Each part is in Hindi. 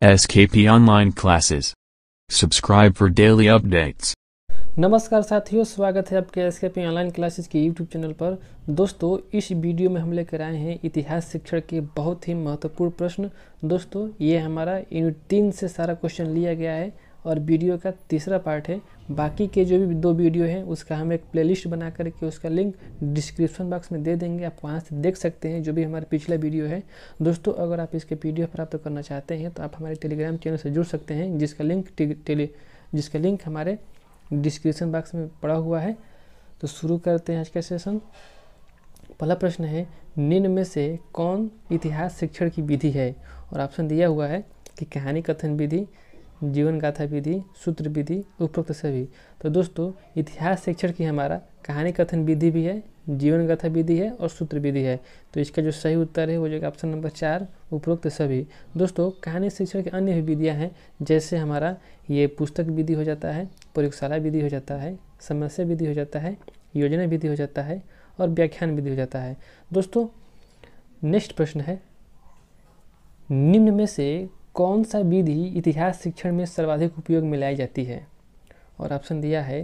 SKP Online Classes. Subscribe for daily updates. नमस्कार साथियों, स्वागत है आपके एसकेपी ऑनलाइन क्लासेस के यूट्यूब चैनल पर। दोस्तों, इस वीडियो में हम लेकर आए हैं इतिहास शिक्षण के बहुत ही महत्वपूर्ण प्रश्न। दोस्तों, ये हमारा यूनिट 3 से सारा क्वेश्चन लिया गया है और वीडियो का तीसरा पार्ट है। बाकी के जो भी 2 वीडियो हैं उसका हम एक प्लेलिस्ट बना करके उसका लिंक डिस्क्रिप्शन बॉक्स में दे देंगे, आप वहाँ से देख सकते हैं जो भी हमारा पिछला वीडियो है। दोस्तों, अगर आप इसके PDF प्राप्त करना चाहते हैं तो आप हमारे टेलीग्राम चैनल से जुड़ सकते हैं, जिसका लिंक हमारे डिस्क्रिप्शन बॉक्स में पड़ा हुआ है। तो शुरू करते हैं आज का सेशन। पहला प्रश्न है, निम्न में से कौन इतिहास शिक्षण की विधि है? और ऑप्शन दिया हुआ है कि कहानी कथन विधि, जीवन गाथा विधि, सूत्र विधि, उपरोक्त सभी। तो दोस्तों, इतिहास शिक्षण की हमारा कहानी कथन विधि भी है, जीवन गाथा विधि है और सूत्र विधि है। तो इसका जो सही उत्तर है वो जो ऑप्शन नंबर 4, उपरोक्त सभी। दोस्तों, कहानी शिक्षण की अन्य भी विधियाँ हैं, जैसे हमारा ये पुस्तक विधि हो जाता है, प्रयोगशाला विधि हो जाता है, समस्या विधि हो जाता है, योजना विधि हो जाता है और व्याख्यान विधि हो जाता है। दोस्तों, नेक्स्ट प्रश्न है, निम्न में से कौन सा विधि इतिहास शिक्षण में सर्वाधिक उपयोग में लाई जाती है? और ऑप्शन दिया है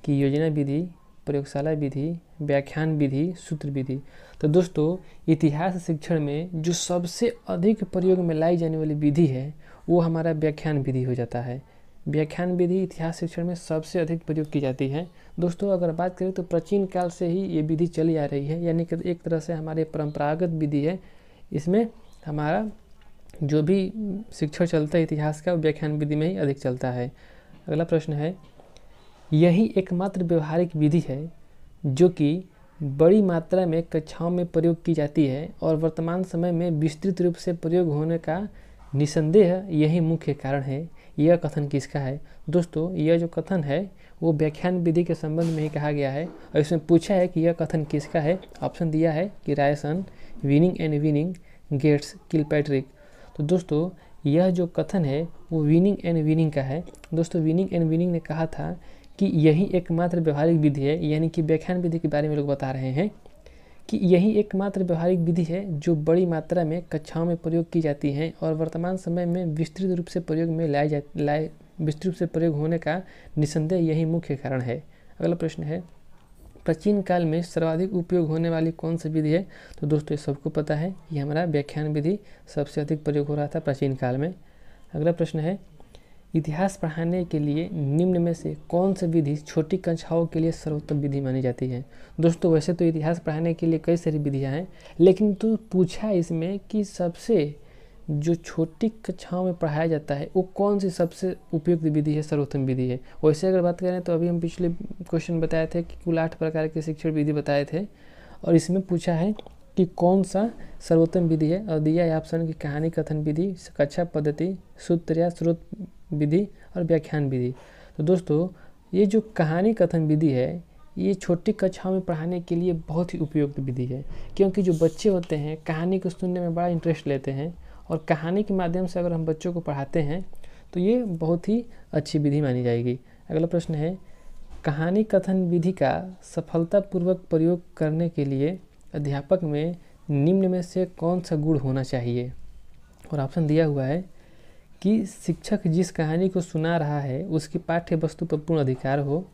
कि योजना विधि, प्रयोगशाला विधि, व्याख्यान विधि, सूत्र विधि। तो दोस्तों, इतिहास शिक्षण में जो सबसे अधिक प्रयोग में लाई जाने वाली विधि है वो हमारा व्याख्यान विधि हो जाता है। व्याख्यान विधि इतिहास शिक्षण में सबसे अधिक प्रयोग की जाती है। दोस्तों, अगर बात करें तो प्राचीन काल से ही ये विधि चली आ रही है, यानी कि एक तरह से हमारे परंपरागत विधि है। इसमें हमारा जो भी शिक्षण चलता है इतिहास का, व्याख्यान विधि में ही अधिक चलता है। अगला प्रश्न है, यही एकमात्र व्यवहारिक विधि है जो कि बड़ी मात्रा में कक्षाओं में प्रयोग की जाती है और वर्तमान समय में विस्तृत रूप से प्रयोग होने का निसंदेह यही मुख्य कारण है। यह कथन किसका है? दोस्तों, यह जो कथन है वो व्याख्यान विधि के संबंध में ही कहा गया है और इसमें पूछा है कि यह कथन किसका है। ऑप्शन दिया है कि रायसन, विनिंग एंड विनिंग, गेट्स, किलपैट्रिक। तो दोस्तों, यह जो कथन है वो विनिंग एंड विनिंग का है। दोस्तों, विनिंग एंड विनिंग ने कहा था कि यही एकमात्र व्यवहारिक विधि है, यानी कि व्याख्यान विधि के बारे में लोग बता रहे हैं कि यही एकमात्र व्यवहारिक विधि है जो बड़ी मात्रा में कक्षाओं में प्रयोग की जाती है और वर्तमान समय में विस्तृत रूप से प्रयोग में विस्तृत रूप से प्रयोग होने का निसंदेह यही मुख्य कारण है। अगला प्रश्न है, प्राचीन काल में सर्वाधिक उपयोग होने वाली कौन सी विधि है? तो दोस्तों, ये सबको पता है, ये हमारा व्याख्यान विधि सबसे अधिक प्रयोग हो रहा था प्राचीन काल में। अगला प्रश्न है, इतिहास पढ़ाने के लिए निम्न में से कौन सी विधि छोटी कक्षाओं के लिए सर्वोत्तम विधि मानी जाती है? दोस्तों, वैसे तो इतिहास पढ़ाने के लिए कई सारी विधियाँ हैं, लेकिन तो पूछा इसमें कि सबसे जो छोटी कक्षाओं में पढ़ाया जाता है वो कौन सी सबसे उपयुक्त विधि है, सर्वोत्तम विधि है। वैसे अगर बात करें तो अभी हम पिछले क्वेश्चन बताए थे कि कुल 8 प्रकार के शिक्षण विधि बताए थे और इसमें पूछा है कि कौन सा सर्वोत्तम विधि है और दिया है ऑप्शन की कहानी कथन विधि, कक्षा पद्धति, सूत्र या स्रोत विधि और व्याख्यान विधि। तो दोस्तों, ये जो कहानी कथन विधि है ये छोटी कक्षाओं में पढ़ाने के लिए बहुत ही उपयुक्त विधि है, क्योंकि जो बच्चे होते हैं कहानी को सुनने में बड़ा इंटरेस्ट लेते हैं और कहानी के माध्यम से अगर हम बच्चों को पढ़ाते हैं तो ये बहुत ही अच्छी विधि मानी जाएगी। अगला प्रश्न है, कहानी कथन विधि का सफलतापूर्वक प्रयोग करने के लिए अध्यापक में निम्न में से कौन सा गुण होना चाहिए? और ऑप्शन दिया हुआ है कि शिक्षक जिस कहानी को सुना रहा है उसकी पाठ्य वस्तु पर पूर्ण अधिकार हो।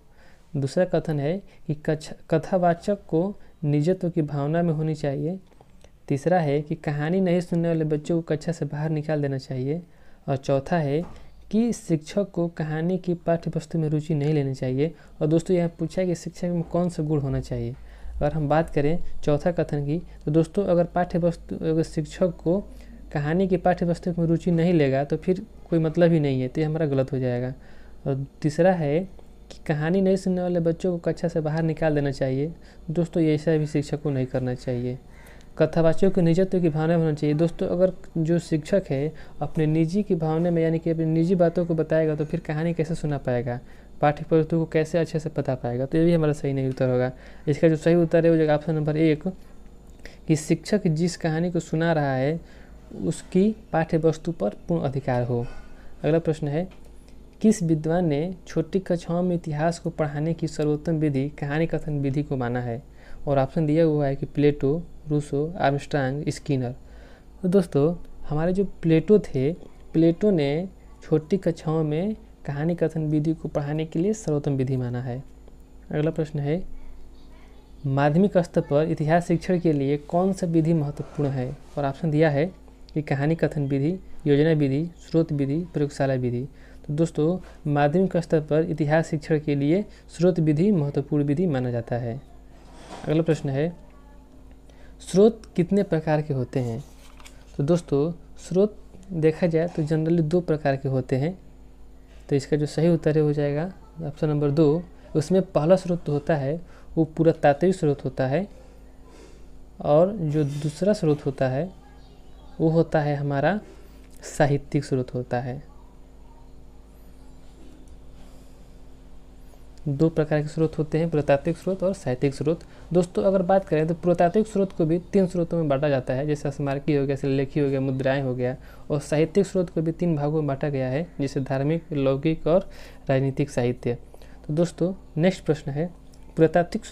दूसरा कथन है कि कथावाचक को निजत्व की भावना में होनी चाहिए। तीसरा है कि कहानी नहीं सुनने वाले बच्चों को कक्षा से बाहर निकाल देना चाहिए। और चौथा है कि शिक्षक को कहानी की पाठ्य वस्तु में रुचि नहीं लेनी चाहिए। और दोस्तों, यहाँ पूछा है कि शिक्षक में कौन सा गुण होना चाहिए। अगर हम बात करें चौथा कथन की, तो दोस्तों अगर शिक्षक को कहानी की पाठ्य वस्तु में रुचि नहीं लेगा तो फिर कोई मतलब ही नहीं है, तो ये हमारा गलत हो जाएगा। और तीसरा है कि कहानी नहीं सुनने वाले बच्चों को कक्षा से बाहर निकाल देना चाहिए। दोस्तों, ये ऐसा भी शिक्षक को नहीं करना चाहिए। कथावाचकों के निजत्व की भावना होना चाहिए। दोस्तों, अगर जो शिक्षक है अपने निजी की भावना में यानी कि अपनी निजी बातों को बताएगा तो फिर कहानी कैसे सुना पाएगा, पाठ्य वस्तु को कैसे अच्छे से पता पाएगा? तो ये भी हमारा सही नहीं उत्तर होगा। इसका जो सही उत्तर है वो जगह ऑप्शन नंबर 1 कि शिक्षक जिस कहानी को सुना रहा है उसकी पाठ्य वस्तु पर पूर्ण अधिकार हो। अगला प्रश्न है, किस विद्वान ने छोटी कक्षाओं में इतिहास को पढ़ाने की सर्वोत्तम विधि कहानी कथन विधि को माना है? और ऑप्शन दिया हुआ है कि प्लेटो, रूसो, आर्मस्ट्रांग, स्किनर। तो दोस्तों, हमारे जो प्लेटो थे प्लेटो ने छोटी कक्षाओं में कहानी कथन विधि को पढ़ाने के लिए सर्वोत्तम विधि माना है। अगला प्रश्न है, माध्यमिक स्तर पर इतिहास शिक्षण के लिए कौन सा विधि महत्वपूर्ण है? और ऑप्शन दिया है कि कहानी कथन विधि, योजना विधि, स्रोत विधि, प्रयोगशाला विधि। तो दोस्तों माध्यमिक स्तर पर इतिहास शिक्षण के लिए स्रोत विधि महत्वपूर्ण विधि माना जाता है। अगला प्रश्न है, स्रोत कितने प्रकार के होते हैं? तो दोस्तों स्रोत देखा जाए तो जनरली 2 प्रकार के होते हैं। तो इसका जो सही उत्तर है हो जाएगा ऑप्शन नंबर 2। उसमें पहला स्रोत होता है वो पुरातात्विक स्रोत होता है, और जो दूसरा स्रोत होता है वो होता है हमारा साहित्यिक स्रोत होता है। 2 प्रकार के स्रोत होते हैं, पुरातात्विक स्रोत और साहित्यिक स्रोत। दोस्तों अगर बात करें तो पुरातात्विक स्रोत को भी 3 स्रोतों में बांटा जाता है, जैसे स्मारकी हो गया, शिलालेखी हो गया, मुद्राएं हो गया। और साहित्यिक स्रोत को भी 3 भागों में बांटा गया है, जैसे धार्मिक, लौकिक और राजनीतिक साहित्य। तो दोस्तों नेक्स्ट प्रश्न है, पुरातात्विक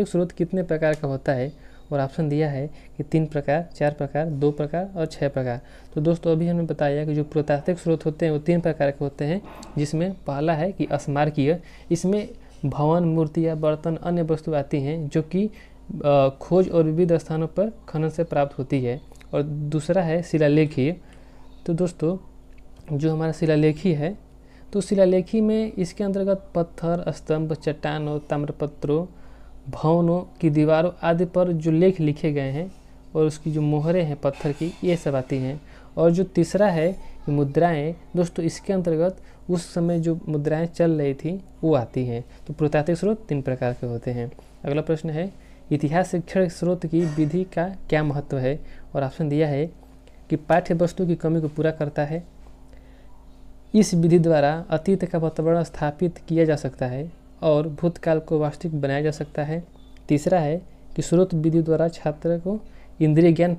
स्रोत कितने प्रकार का होता है? और ऑप्शन दिया है कि 3 प्रकार, 4 प्रकार, 2 प्रकार और 6 प्रकार। तो दोस्तों अभी हमने बताया कि जो पुरातात्विक स्रोत होते हैं वो 3 प्रकार के होते हैं, जिसमें पहला है कि स्मारकीय। इसमें भवन, मूर्तियाँ, बर्तन, अन्य वस्तु आती हैं जो कि खोज और विविध स्थानों पर खनन से प्राप्त होती है। और दूसरा है शिलालेखीय। तो दोस्तों जो हमारा शिलालेखी है, तो शिलालेखी में इसके अंतर्गत पत्थर, स्तंभ, चट्टानों, ताम्रपत्रों, भवनों की दीवारों आदि पर जो लेख लिखे गए हैं और उसकी जो मोहरें हैं पत्थर की, ये सब आती हैं। और जो तीसरा है मुद्राएं, दोस्तों इसके अंतर्गत उस समय जो मुद्राएं चल रही थी वो आती हैं। तो पुरातात्विक स्रोत 3 प्रकार के होते हैं। अगला प्रश्न है, इतिहास शिक्षण स्रोत की विधि का क्या महत्व है? और ऑप्शन दिया है कि पाठ्य वस्तु की कमी को पूरा करता है, इस विधि द्वारा अतीत का वातावरण स्थापित किया जा सकता है और भूतकाल को वास्तविक बनाया जा सकता है। तीसरा है कि स्रोत विधि द्वारा छात्र को इंद्रिय ज्ञान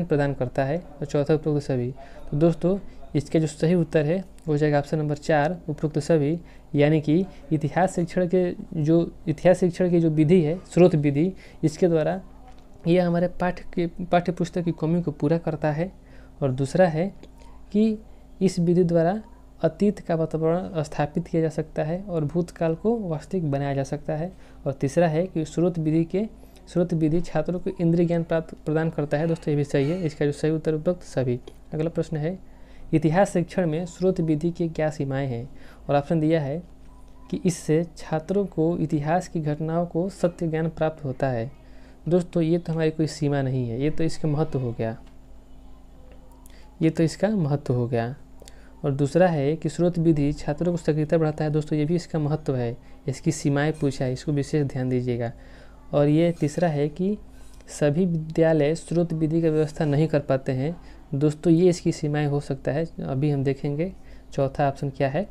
प्रदान करता है। और चौथा उपरोक्त सभी। तो दोस्तों इसका जो सही उत्तर है हो जाएगा ऑप्शन नंबर 4, उपरोक्त सभी। यानी कि इतिहास शिक्षण की जो विधि है, स्रोत विधि, इसके द्वारा यह हमारे पाठ्य पुस्तक की कमी को पूरा करता है। और दूसरा है कि इस विधि द्वारा अतीत का वातावरण स्थापित किया जा सकता है और भूतकाल को वास्तविक बनाया जा सकता है। और तीसरा है कि स्रोत विधि छात्रों को इंद्रिय ज्ञान प्रदान करता है। दोस्तों ये भी सही है, इसका जो सही उत्तर उपरोक्त सभी। अगला प्रश्न है, इतिहास शिक्षण में स्रोत विधि की क्या सीमाएं हैं? और ऑप्शन दिया है कि इससे छात्रों को इतिहास की घटनाओं को सत्य ज्ञान प्राप्त होता है। दोस्तों ये तो हमारी कोई सीमा नहीं है, ये तो इसका महत्व हो गया। और दूसरा है कि स्रोत विधि छात्रों को सक्रियता बढ़ाता है। दोस्तों ये भी इसका महत्व है, इसकी सीमाएं पूछा है, इसको विशेष ध्यान दीजिएगा। और ये तीसरा है कि सभी विद्यालय स्रोत विधि का व्यवस्था नहीं कर पाते हैं। दोस्तों ये इसकी सीमाएं हो सकता है, अभी हम देखेंगे। चौथा ऑप्शन क्या है?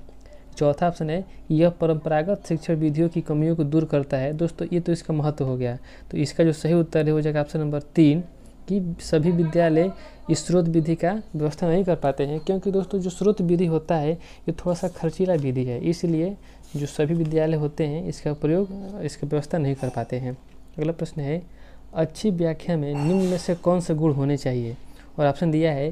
चौथा ऑप्शन है यह परंपरागत शिक्षण विधियों की कमियों को दूर करता है। दोस्तों ये तो इसका महत्व हो गया। तो इसका जो सही उत्तर हो जाएगा ऑप्शन नंबर 3 कि सभी विद्यालय इस स्रोत विधि का व्यवस्था नहीं कर पाते हैं, क्योंकि दोस्तों जो स्रोत विधि होता है ये थोड़ा सा खर्चीला विधि है, इसलिए जो सभी विद्यालय होते हैं इसका व्यवस्था नहीं कर पाते हैं। अगला प्रश्न है, अच्छी व्याख्या में निम्न में से कौन से गुण होने चाहिए? और ऑप्शन दिया है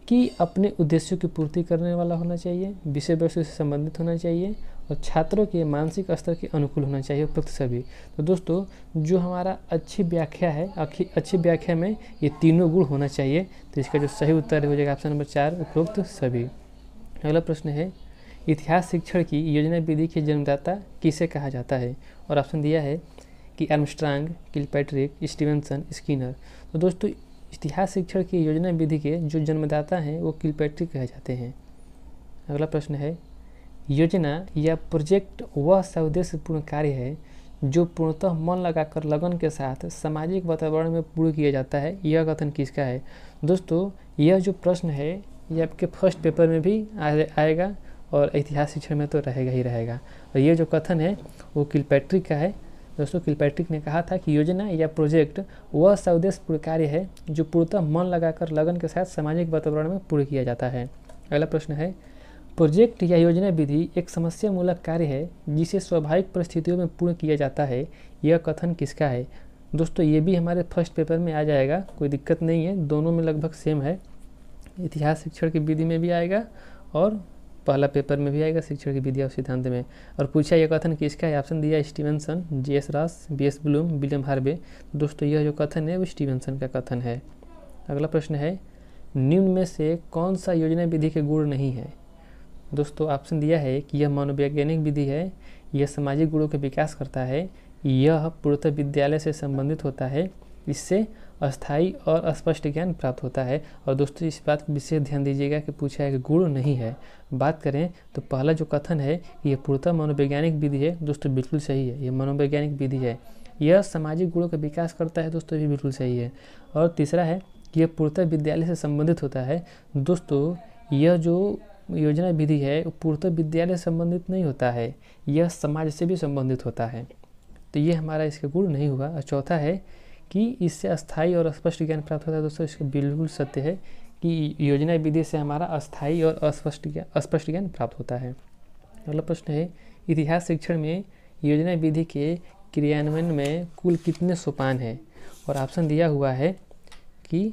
कि अपने उद्देश्यों की पूर्ति करने वाला होना चाहिए, विषय वस्तु से संबंधित होना चाहिए और छात्रों के मानसिक स्तर के अनुकूल होना चाहिए, उपरोक्त सभी। तो दोस्तों जो हमारा अच्छी व्याख्या है, अच्छी व्याख्या में ये तीनों गुण होना चाहिए। तो इसका जो सही उत्तर हो जाएगा ऑप्शन नंबर 4, उपरोक्त सभी। अगला प्रश्न है, इतिहास शिक्षण की योजना विधि के जन्मदाता किसे कहा जाता है? और ऑप्शन दिया है कि आर्मस्ट्रांग, किलपैट्रिक, स्टीवेंसन, स्किनर। तो दोस्तों इतिहास शिक्षण की योजना विधि के जो जन्मदाता हैं वो किलपैट्रिक कहे जाते हैं। अगला प्रश्न है, योजना या प्रोजेक्ट वह सउद्देश्यपूर्ण कार्य है जो पूर्णतः मन लगाकर लगन के साथ सामाजिक वातावरण में पूर्ण किया जाता है, यह कथन किसका है? दोस्तों यह जो प्रश्न है ये आपके फर्स्ट पेपर में भी आएगा और इतिहास शिक्षण में तो रहेगा ही रहेगा। और ये जो कथन है वो किलपैट्रिक का है। दोस्तों किलपैट्रिक ने कहा था कि योजना या प्रोजेक्ट वह सउद्देश्यपूर्ण कार्य है जो पूर्णतः मन लगाकर लगन के साथ सामाजिक वातावरण में पूर्ण किया जाता है। अगला प्रश्न है, प्रोजेक्ट या योजना विधि एक समस्या मूलक कार्य है जिसे स्वाभाविक परिस्थितियों में पूर्ण किया जाता है, यह कथन किसका है? दोस्तों ये भी हमारे फर्स्ट पेपर में आ जाएगा, कोई दिक्कत नहीं है, दोनों में लगभग सेम है। इतिहास शिक्षण की विधि में भी आएगा और पहला पेपर में भी आएगा, शिक्षण की विधि और सिद्धांत में। और पूछा यह कथन किसका है? ऑप्शन दिया Stevenson, G S. Ross, B S. Bloom, William Harvey. दोस्तों यह जो कथन है वो स्टीवेंसन का कथन है। अगला प्रश्न है, निम्न में से कौन सा योजना विधि के गुण नहीं है? दोस्तों ऑप्शन दिया है कि यह मनोवैज्ञानिक विधि है, यह सामाजिक गुणों का विकास करता है, यह पूर्णतः विद्यालय से संबंधित होता है, इससे अस्थायी और अस्पष्ट ज्ञान प्राप्त होता है। और दोस्तों इस बात पर विशेष ध्यान दीजिएगा कि पूछा है कि गुण नहीं है। बात करें तो पहला जो कथन है यह पूर्णतः मनोवैज्ञानिक विधि है, दोस्तों बिल्कुल सही है, यह मनोवैज्ञानिक विधि है। यह सामाजिक गुणों का विकास करता है, दोस्तों ये बिल्कुल सही है। और तीसरा है कि यह पूर्णतः विद्यालय से संबंधित होता है। दोस्तों यह जो योजना विधि है वो पूर्णतः विद्यालय से संबंधित नहीं होता है, यह समाज से भी संबंधित होता है, तो ये हमारा इसका गुण नहीं हुआ। और चौथा है कि इससे अस्थायी और अस्पष्ट ज्ञान प्राप्त होता है। दोस्तों इसका बिल्कुल सत्य है कि योजना विधि से हमारा अस्थायी और अस्पष्ट ज्ञान प्राप्त होता है। अगला प्रश्न है, इतिहास शिक्षण में योजना विधि के क्रियान्वयन में कुल कितने सोपान हैं? और ऑप्शन दिया हुआ है कि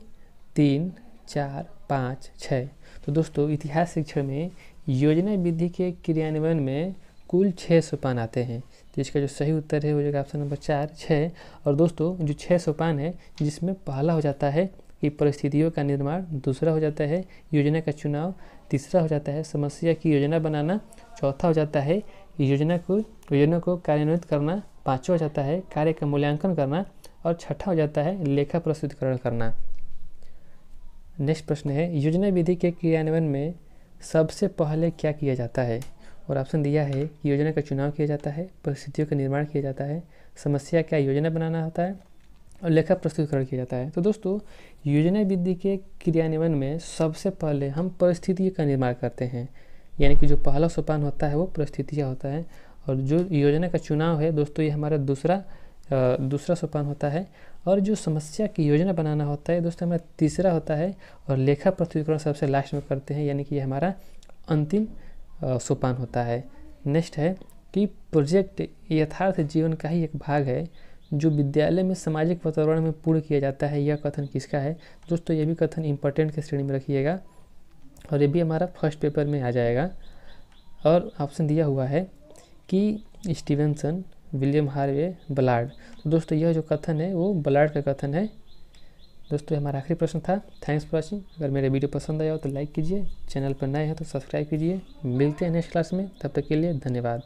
3, 4, 5, 6। तो दोस्तों इतिहास शिक्षण में योजना विधि के क्रियान्वयन में कुल 6 सोपान आते हैं, तो इसका जो सही उत्तर है वो जो ऑप्शन नंबर 4, 6। और दोस्तों जो 6 सोपान है जिसमें पहला हो जाता है कि परिस्थितियों का निर्माण, दूसरा हो जाता है योजना का चुनाव, तीसरा हो जाता है समस्या की योजना बनाना, चौथा हो जाता है योजना को कार्यान्वित करना, पाँचवा हो जाता है कार्य का मूल्यांकन करना, और छठा हो जाता है लेखा प्रस्तुतिकरण करना। नेक्स्ट प्रश्न है, योजना विधि के क्रियान्वयन में सबसे पहले क्या किया जाता है? और ऑप्शन दिया है कि योजना का चुनाव किया जाता है, परिस्थितियों का निर्माण किया जाता है, समस्या का योजना बनाना होता है, और लेखा प्रस्तुतिकरण किया जाता है। तो दोस्तों योजना विधि के क्रियान्वयन में सबसे पहले हम परिस्थितियों का निर्माण करते हैं, यानी कि जो पहला सोपान होता है वो परिस्थितियाँ होता है। और जो योजना का चुनाव है दोस्तों ये हमारा दूसरा सोपान होता है। और जो समस्या की योजना बनाना होता है दोस्तों हमारा तीसरा होता है। और लेखा प्रस्तुतिकरण सबसे लास्ट में करते हैं, यानी कि ये हमारा अंतिम सोपान होता है। नेक्स्ट है कि प्रोजेक्ट यथार्थ जीवन का ही एक भाग है जो विद्यालय में सामाजिक वातावरण में पूर्ण किया जाता है। यह कथन किसका है? दोस्तों ये भी कथन इंपॉर्टेंट के श्रेणी में रखिएगा और ये भी हमारा फर्स्ट पेपर में आ जाएगा। और ऑप्शन दिया हुआ है कि स्टीवेंसन, विलियम हार्वे, बलार्ड। तो दोस्तों यह जो कथन है वो बलार्ड का कथन है। दोस्तों हमारा आखिरी प्रश्न था। Thanks for watching. अगर मेरे वीडियो पसंद आया हो तो लाइक कीजिए, चैनल पर नए हैं तो सब्सक्राइब कीजिए। मिलते हैं नेक्स्ट क्लास में, तब तक के लिए धन्यवाद।